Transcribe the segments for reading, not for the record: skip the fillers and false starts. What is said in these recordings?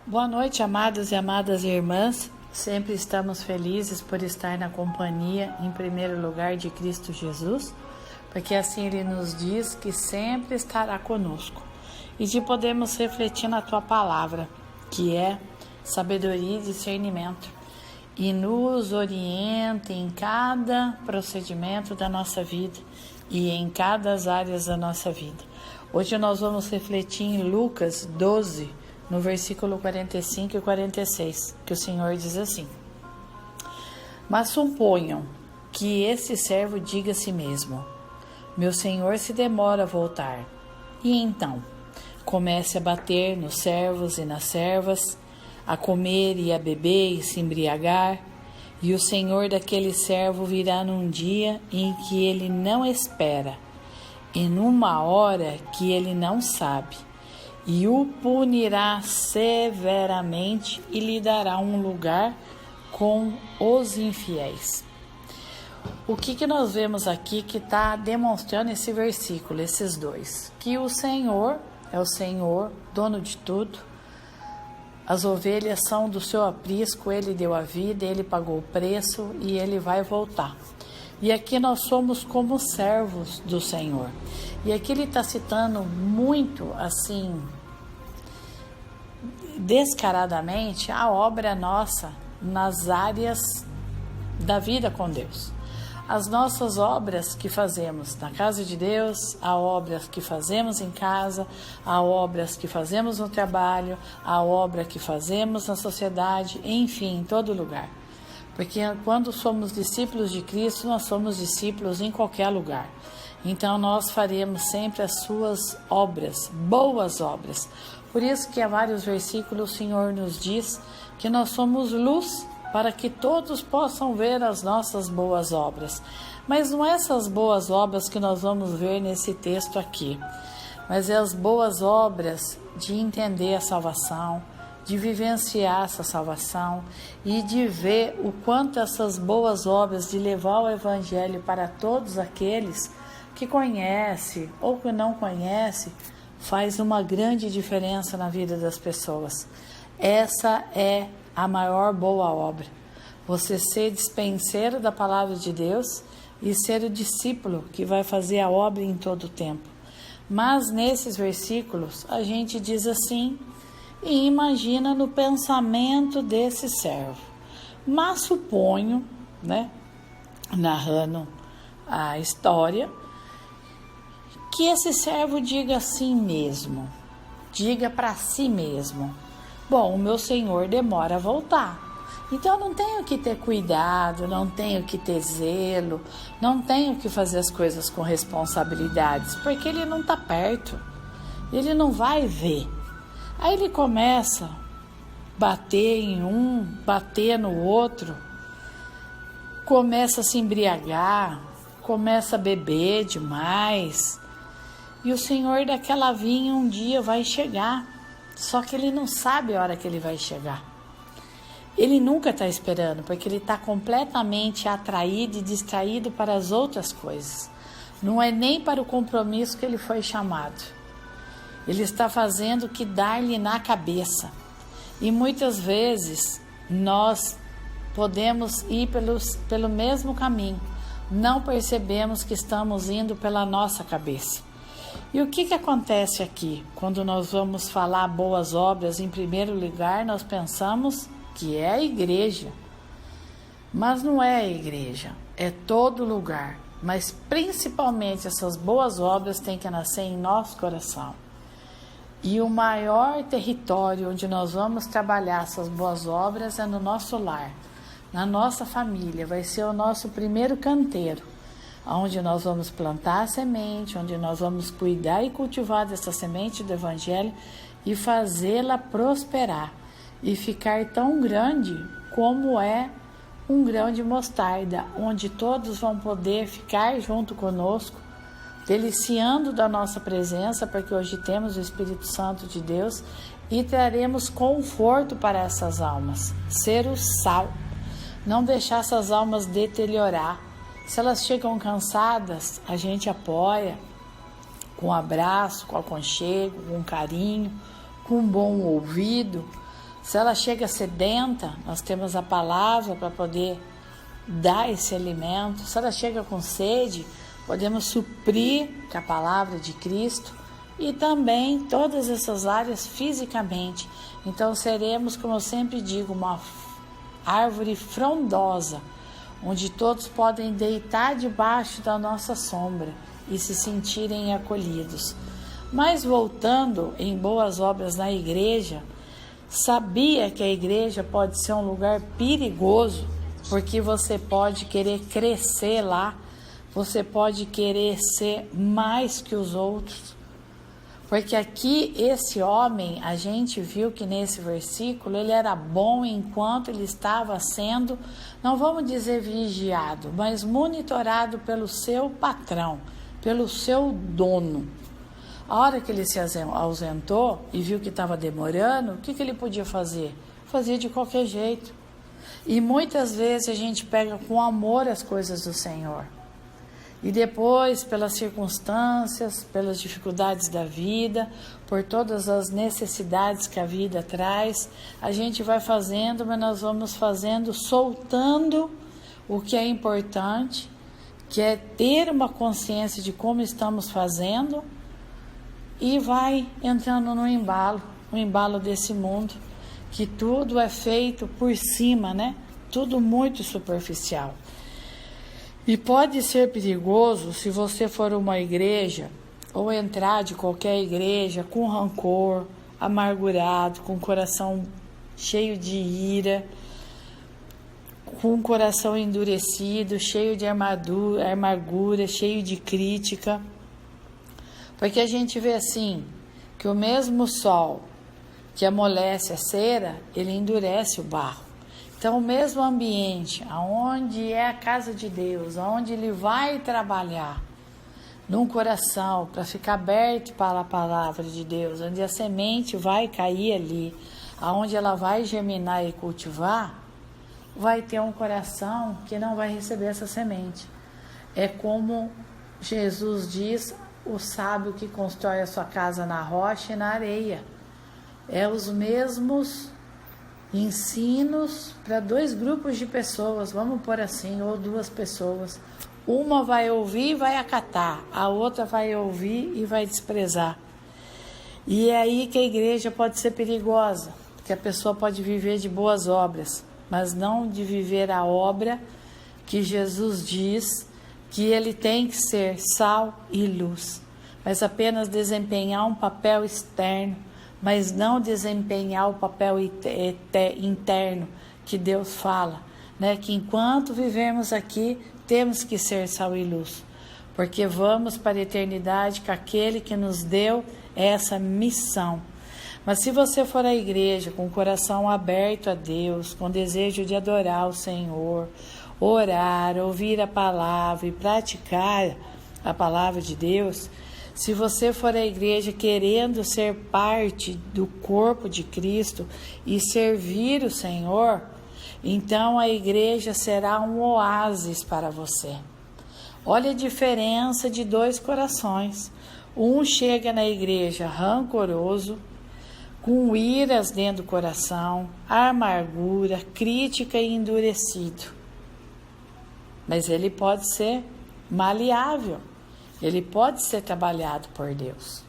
Boa noite, amados e amadas irmãs. Sempre estamos felizes por estar na companhia, em primeiro lugar, de Cristo Jesus, porque assim Ele nos diz que sempre estará conosco, e de podermos refletir na Tua Palavra, que é sabedoria e discernimento, e nos orienta em cada procedimento da nossa vida e em cada áreas da nossa vida. Hoje nós vamos refletir em Lucas 12, no versículo 45 e 46, que o Senhor diz assim: Mas suponham que esse servo diga a si mesmo: meu Senhor se demora a voltar, e então comece a bater nos servos e nas servas, a comer e a beber e se embriagar, e o Senhor daquele servo virá num dia em que ele não espera, e numa hora que ele não sabe, e o punirá severamente e lhe dará um lugar com os infiéis. O que nós vemos aqui que está demonstrando esse versículo, esses dois? Que o Senhor é o Senhor, dono de tudo. As ovelhas são do seu aprisco, Ele deu a vida, Ele pagou o preço e Ele vai voltar. E aqui nós somos como servos do Senhor. E aqui ele está citando muito, assim, descaradamente, a obra nossa nas áreas da vida com Deus. As nossas obras que fazemos na casa de Deus, as obras que fazemos em casa, as obras que fazemos no trabalho, a obra que fazemos na sociedade, enfim, em todo lugar. Porque quando somos discípulos de Cristo, nós somos discípulos em qualquer lugar. Então nós faremos sempre as suas obras, boas obras. Por isso que há vários versículos o Senhor nos diz que nós somos luz para que todos possam ver as nossas boas obras. Mas não é essas boas obras que nós vamos ver nesse texto aqui, mas é as boas obras de entender a salvação, de vivenciar essa salvação e de ver o quanto essas boas obras de levar o Evangelho para todos aqueles que conhece ou que não conhece faz uma grande diferença na vida das pessoas. Essa é a maior boa obra. Você ser dispenseiro da palavra de Deus e ser o discípulo que vai fazer a obra em todo o tempo. Mas nesses versículos a gente diz assim e imagina no pensamento desse servo. Mas suponho, narrando a história, que esse servo diga assim mesmo, diga para si mesmo: bom, o meu Senhor demora a voltar, então eu não tenho que ter cuidado, não tenho que ter zelo, não tenho que fazer as coisas com responsabilidades, porque Ele não está perto, Ele não vai ver. Aí ele começa a bater em um, bater no outro, começa a se embriagar, começa a beber demais. E o Senhor daquela vinha um dia vai chegar, só que ele não sabe a hora que ele vai chegar. Ele nunca está esperando, porque ele está completamente atraído e distraído para as outras coisas. Não é nem para o compromisso que ele foi chamado. Ele está fazendo o que dá-lhe na cabeça. E muitas vezes nós podemos ir pelo mesmo caminho. Não percebemos que estamos indo pela nossa cabeça. E o que acontece aqui? Quando nós vamos falar boas obras, em primeiro lugar, nós pensamos que é a igreja. Mas não é a igreja, é todo lugar. Mas principalmente essas boas obras têm que nascer em nosso coração. E o maior território onde nós vamos trabalhar essas boas obras é no nosso lar, na nossa família. Vai ser o nosso primeiro canteiro, onde nós vamos plantar a semente, onde nós vamos cuidar e cultivar dessa semente do Evangelho e fazê-la prosperar e ficar tão grande como é um grão de mostarda, onde todos vão poder ficar junto conosco, deliciando da nossa presença, porque hoje temos o Espírito Santo de Deus e traremos conforto para essas almas. Ser o sal, não deixar essas almas deteriorar. Se elas chegam cansadas, a gente apoia com um abraço, com aconchego, com carinho, com um bom ouvido, Se ela chega sedenta, nós temos a palavra para poder dar esse alimento. Se ela chega com sede, podemos suprir com a palavra de Cristo. E também todas essas áreas fisicamente. Então seremos, como eu sempre digo, uma árvore frondosa, onde todos podem deitar debaixo da nossa sombra e se sentirem acolhidos. Mas voltando em boas obras na igreja, sabia que a igreja pode ser um lugar perigoso, porque você pode querer crescer lá, você pode querer ser mais que os outros. Porque aqui esse homem, a gente viu que nesse versículo ele era bom enquanto ele estava sendo, não vamos dizer vigiado, mas monitorado pelo seu patrão, pelo seu dono. A hora que ele se ausentou e viu que estava demorando, o que ele podia fazer? Fazia de qualquer jeito. E muitas vezes a gente pega com amor as coisas do Senhor. E depois, pelas circunstâncias, pelas dificuldades da vida, por todas as necessidades que a vida traz, a gente vai fazendo, mas nós vamos fazendo, soltando o que é importante, que é ter uma consciência de como estamos fazendo, e vai entrando no embalo desse mundo, que tudo é feito por cima, né? Tudo muito superficial. E pode ser perigoso se você for uma igreja ou entrar de qualquer igreja com rancor, amargurado, com o coração cheio de ira, com o coração endurecido, cheio de amargura, cheio de crítica. Porque a gente vê assim, que o mesmo sol que amolece a cera, ele endurece o barro. Então, o mesmo ambiente, aonde é a casa de Deus, aonde ele vai trabalhar, num coração, para ficar aberto para a palavra de Deus, onde a semente vai cair ali, aonde ela vai germinar e cultivar, vai ter um coração que não vai receber essa semente. É como Jesus diz, o sábio que constrói a sua casa na rocha e na areia. É os mesmos ensinos para dois grupos de pessoas, vamos pôr assim, ou duas pessoas. Uma vai ouvir e vai acatar, a outra vai ouvir e vai desprezar. E é aí que a igreja pode ser perigosa, porque a pessoa pode viver de boas obras, mas não de viver a obra que Jesus diz que ele tem que ser sal e luz, mas apenas desempenhar um papel externo, mas não desempenhar o papel interno que Deus fala, né? Que enquanto vivemos aqui, temos que ser sal e luz, porque vamos para a eternidade com aquele que nos deu essa missão. Mas se você for à igreja com o coração aberto a Deus, com desejo de adorar o Senhor, orar, ouvir a palavra e praticar a palavra de Deus, se você for à igreja querendo ser parte do corpo de Cristo e servir o Senhor, então a igreja será um oásis para você. Olha a diferença de dois corações. Um chega na igreja rancoroso, com iras dentro do coração, amargura, crítica e endurecido. Mas ele pode ser maleável. Ele pode ser trabalhado por Deus.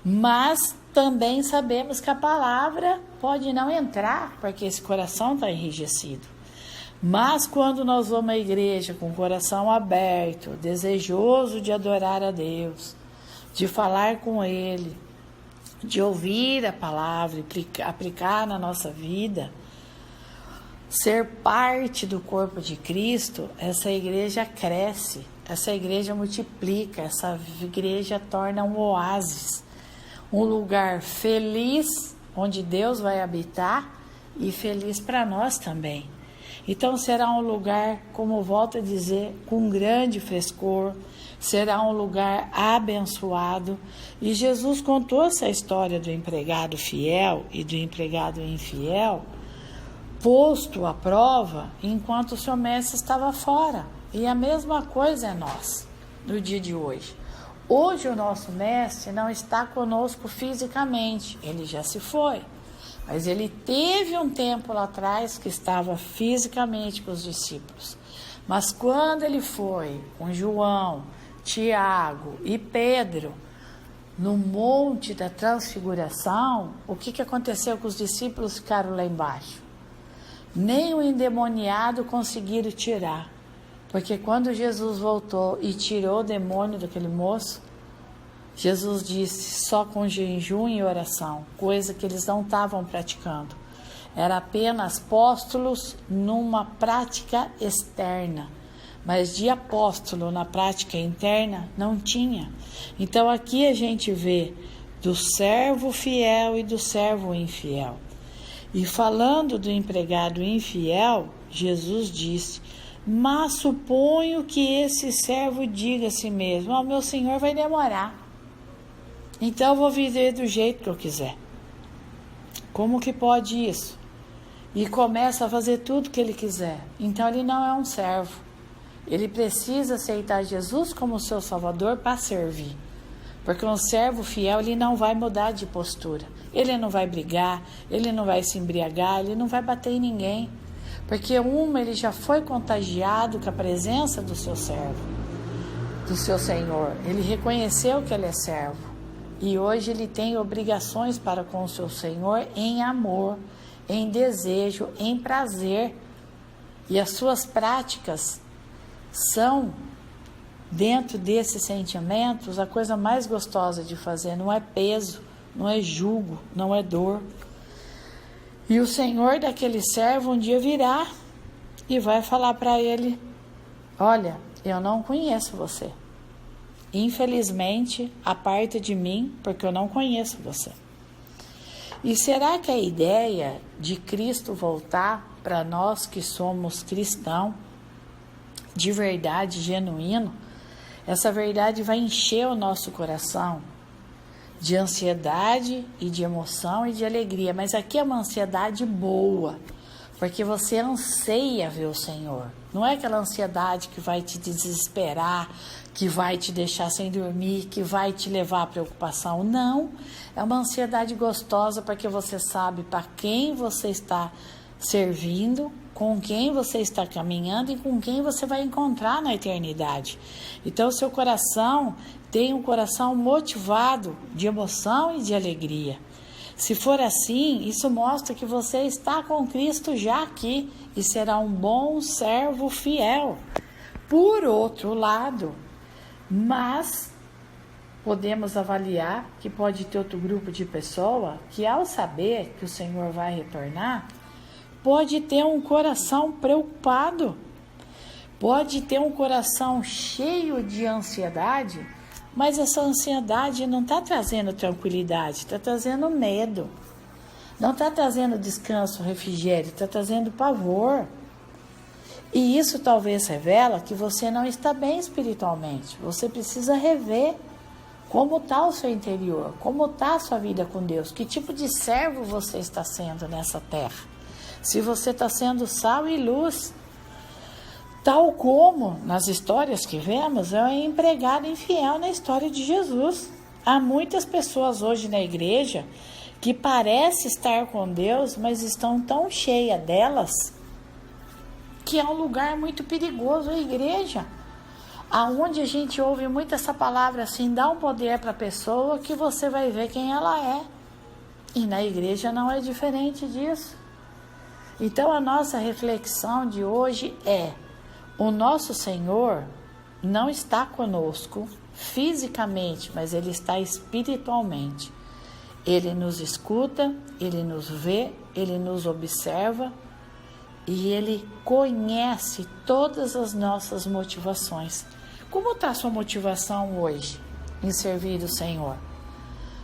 Mas também sabemos que a palavra pode não entrar, porque esse coração está enrijecido. Mas quando nós vamos à igreja com o coração aberto, desejoso de adorar a Deus, de falar com Ele, de ouvir a palavra e aplicar na nossa vida, ser parte do corpo de Cristo, essa igreja cresce. Essa igreja multiplica, essa igreja torna um oásis, um lugar feliz, onde Deus vai habitar e feliz para nós também. Então será um lugar, como volto a dizer, com grande frescor, será um lugar abençoado. E Jesus contou essa história do empregado fiel e do empregado infiel, posto à prova enquanto o seu mestre estava fora. E a mesma coisa é nós, no dia de hoje. Hoje o nosso mestre não está conosco fisicamente, ele já se foi. Mas ele teve um tempo lá atrás que estava fisicamente com os discípulos. Mas quando ele foi com João, Tiago e Pedro no Monte da Transfiguração, o que aconteceu com os discípulos que ficaram lá embaixo? Nem o endemoniado conseguiram tirar. Porque quando Jesus voltou e tirou o demônio daquele moço, Jesus disse só com jejum e oração, coisa que eles não estavam praticando. Era apenas apóstolos numa prática externa, mas de apóstolo na prática interna não tinha. Então aqui a gente vê do servo fiel e do servo infiel. E falando do empregado infiel, Jesus disse: mas suponho que esse servo diga a si mesmo: o meu senhor vai demorar, então eu vou viver do jeito que eu quiser. Como que pode isso? E começa a fazer tudo que ele quiser. Então ele não é um servo. Ele precisa aceitar Jesus como seu salvador para servir. Porque um servo fiel, ele não vai mudar de postura. Ele não vai brigar, ele não vai se embriagar, ele não vai bater em ninguém. Porque ele já foi contagiado com a presença do seu servo, do seu Senhor. Ele reconheceu que ele é servo. E hoje ele tem obrigações para com o seu Senhor em amor, em desejo, em prazer. E as suas práticas são, dentro desses sentimentos, a coisa mais gostosa de fazer. Não é peso, não é jugo, não é dor. E o Senhor daquele servo um dia virá e vai falar para ele: olha, eu não conheço você. Infelizmente, aparta de mim, porque eu não conheço você. E será que a ideia de Cristo voltar para nós que somos cristãos, de verdade, genuíno, essa verdade vai encher o nosso coração de ansiedade e de emoção e de alegria. Mas aqui é uma ansiedade boa, porque você anseia ver o Senhor. Não é aquela ansiedade que vai te desesperar, que vai te deixar sem dormir, que vai te levar à preocupação. Não, é uma ansiedade gostosa, porque você sabe para quem você está servindo, com quem você está caminhando e com quem você vai encontrar na eternidade. Então o seu coração tem um coração motivado de emoção e de alegria. Se for assim, isso mostra que você está com Cristo já aqui e será um bom servo fiel. Por outro lado, mas podemos avaliar que pode ter outro grupo de pessoa que, ao saber que o Senhor vai retornar, pode ter um coração preocupado, pode ter um coração cheio de ansiedade, mas essa ansiedade não está trazendo tranquilidade, está trazendo medo. Não está trazendo descanso, refrigério, está trazendo pavor. E isso talvez revela que você não está bem espiritualmente. Você precisa rever como está o seu interior, como está a sua vida com Deus, que tipo de servo você está sendo nessa terra. Se você está sendo sal e luz, tal como nas histórias que vemos, é um empregado infiel na história de Jesus. Há muitas pessoas hoje na igreja que parecem estar com Deus, mas estão tão cheias delas que é um lugar muito perigoso a igreja, aonde a gente ouve muito essa palavra assim: dá um poder para a pessoa que você vai ver quem ela é. E na igreja não é diferente disso. Então a nossa reflexão de hoje é: o nosso Senhor não está conosco fisicamente, mas Ele está espiritualmente. Ele nos escuta, Ele nos vê, Ele nos observa e Ele conhece todas as nossas motivações. Como está a sua motivação hoje em servir o Senhor?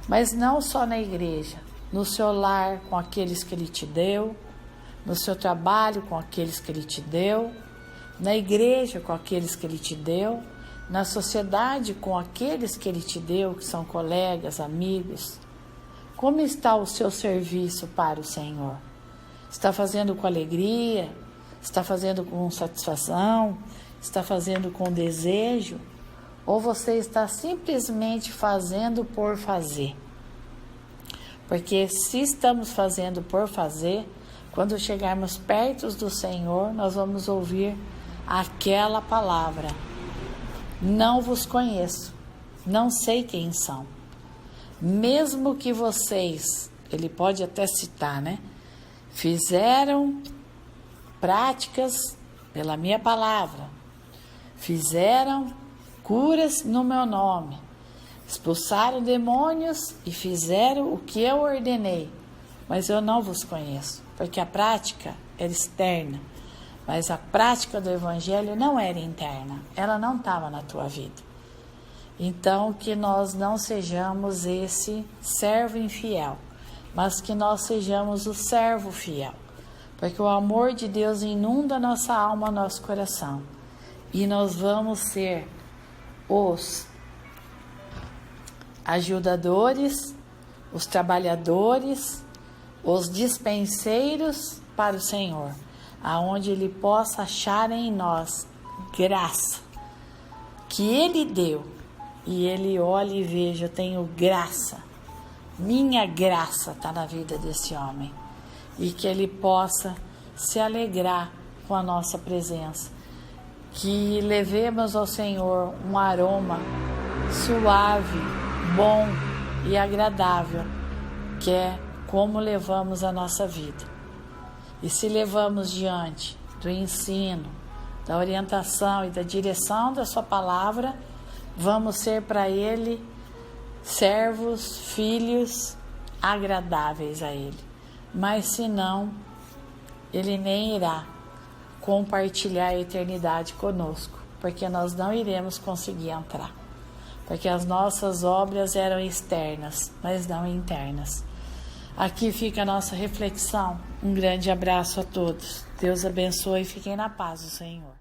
Mas não só na igreja, no seu lar com aqueles que Ele te deu, no seu trabalho com aqueles que Ele te deu, na igreja com aqueles que Ele te deu, na sociedade com aqueles que Ele te deu, que são colegas, amigos. Como está o seu serviço para o Senhor? Está fazendo com alegria? Está fazendo com satisfação? Está fazendo com desejo? Ou você está simplesmente fazendo por fazer? Porque se estamos fazendo por fazer, quando chegarmos perto do Senhor, nós vamos ouvir aquela palavra: não vos conheço, não sei quem são. Mesmo que vocês, ele pode até citar, né? Fizeram práticas pela minha palavra, fizeram curas no meu nome, expulsaram demônios e fizeram o que eu ordenei, mas eu não vos conheço, porque a prática era externa, mas a prática do Evangelho não era interna, ela não estava na tua vida. Então, que nós não sejamos esse servo infiel, mas que nós sejamos o servo fiel, porque o amor de Deus inunda nossa alma, nosso coração, e nós vamos ser os ajudadores, os trabalhadores, os dispenseiros para o Senhor, aonde Ele possa achar em nós graça, que Ele deu, e Ele olhe e veja: eu tenho graça, minha graça está na vida desse homem, e que Ele possa se alegrar com a nossa presença, que levemos ao Senhor um aroma suave, bom e agradável, que é como levamos a nossa vida. E se levamos diante do ensino, da orientação e da direção da sua palavra, vamos ser para Ele servos, filhos agradáveis a Ele. Mas se não, Ele nem irá compartilhar a eternidade conosco, porque nós não iremos conseguir entrar, porque as nossas obras eram externas, mas não internas. Aqui fica a nossa reflexão. Um grande abraço a todos. Deus abençoe e fiquem na paz do Senhor.